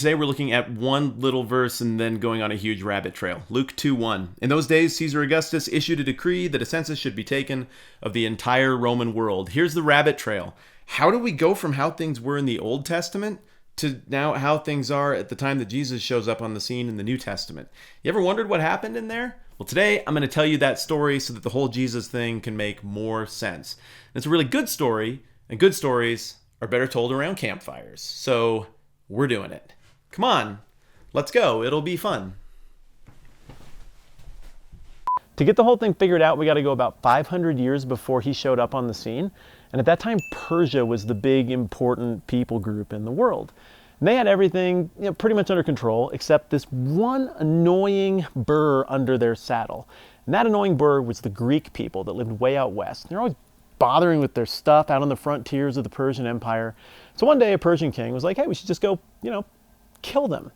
Today we're looking at one little verse and then going on a huge rabbit trail. Luke 2:1. In those days, Caesar Augustus issued a decree that a census should be taken of the entire Roman world. Here's the rabbit trail. How do we go from how things were in the Old Testament to now how things are at the time that Jesus shows up on the scene in the New Testament? You ever wondered what happened in there? Well, today I'm going to tell you that story so that the whole Jesus thing can make more sense. And it's a really good story, and good stories are better told around campfires. So we're doing it. Come on, let's go. It'll be fun. To get the whole thing figured out, we got to go about 500 years before he showed up on the scene. And at that time, Persia was the big, important people group in the world. And they had everything pretty much under control, except this one annoying burr under their saddle. And that annoying burr was the Greek people that lived way out west. They're always bothering with their stuff out on the frontiers of the Persian Empire. So one day, a Persian king was like, hey, we should just go, kill them.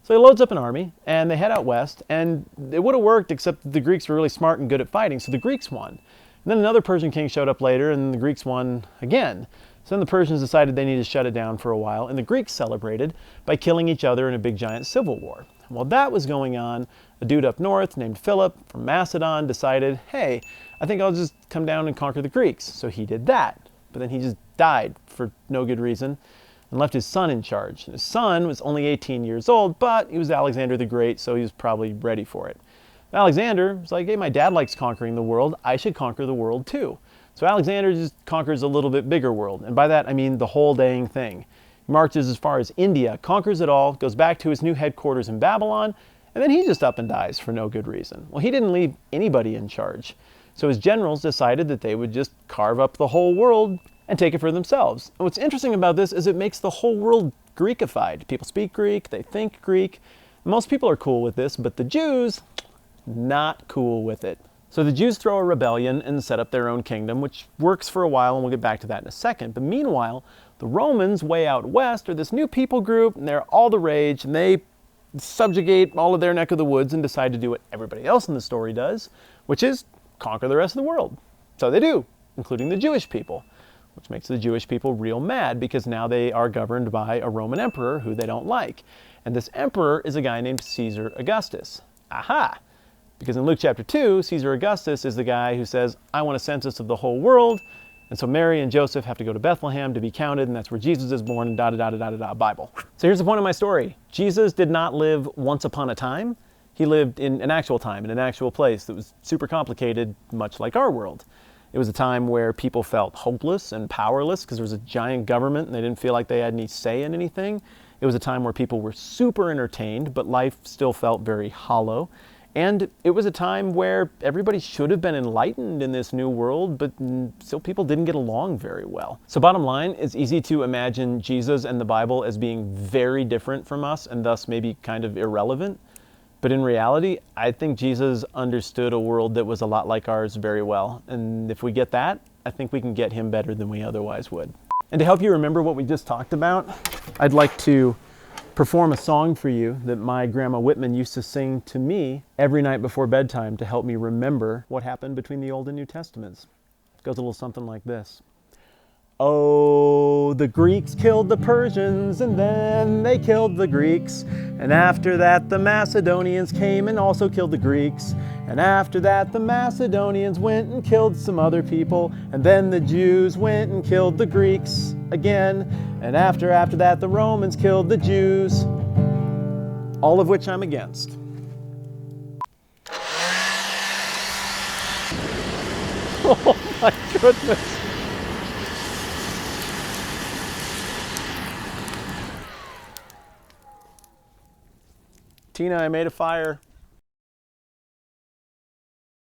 So he loads up an army and they head out west, and it would have worked except the Greeks were really smart and good at fighting, so the Greeks won. And then another Persian king showed up later and the Greeks won again. So then the Persians decided they needed to shut it down for a while, and the Greeks celebrated by killing each other in a big giant civil war. And while that was going on, a dude up north named Philip from Macedon decided, hey, I think I'll just come down and conquer the Greeks. So he did that, but then he just died for no good reason and left his son in charge. And his son was only 18 years old, but he was Alexander the Great, so he was probably ready for it. Alexander was like, hey, my dad likes conquering the world. I should conquer the world too. So Alexander just conquers a little bit bigger world. And by that, I mean the whole dang thing. He marches as far as India, conquers it all, goes back to his new headquarters in Babylon, and then he just up and dies for no good reason. Well, he didn't leave anybody in charge. So his generals decided that they would just carve up the whole world and take it for themselves. And what's interesting about this is it makes the whole world Greekified. People speak Greek, they think Greek. Most people are cool with this, but the Jews, not cool with it. So the Jews throw a rebellion and set up their own kingdom, which works for a while, and we'll get back to that in a second. But meanwhile, the Romans way out west are this new people group, and they're all the rage, and they subjugate all of their neck of the woods and decide to do what everybody else in the story does, which is conquer the rest of the world. So they do, including the Jewish people, which makes the Jewish people real mad because now they are governed by a Roman emperor who they don't like. And this emperor is a guy named Caesar Augustus. Aha! Because in Luke chapter 2, Caesar Augustus is the guy who says, I want a census of the whole world. And so Mary and Joseph have to go to Bethlehem to be counted, and that's where Jesus is born, and da-da-da-da-da-da, Bible. So here's the point of my story. Jesus did not live once upon a time. He lived in an actual time, in an actual place that was super complicated, much like our world. It was a time where people felt hopeless and powerless because there was a giant government and they didn't feel like they had any say in anything. It was a time where people were super entertained, but life still felt very hollow. And it was a time where everybody should have been enlightened in this new world, but still people didn't get along very well. So bottom line, it's easy to imagine Jesus and the Bible as being very different from us and thus maybe kind of irrelevant. But in reality, I think Jesus understood a world that was a lot like ours very well. And if we get that, I think we can get him better than we otherwise would. And to help you remember what we just talked about, I'd like to perform a song for you that my grandma Whitman used to sing to me every night before bedtime to help me remember what happened between the Old and New Testaments. It goes a little something like this. Oh, the Greeks killed the Persians, and then they killed the Greeks. And after that, the Macedonians came and also killed the Greeks. And after that, the Macedonians went and killed some other people. And then the Jews went and killed the Greeks again. And after that, the Romans killed the Jews. All of which I'm against. Oh my goodness. Tina, I made a fire.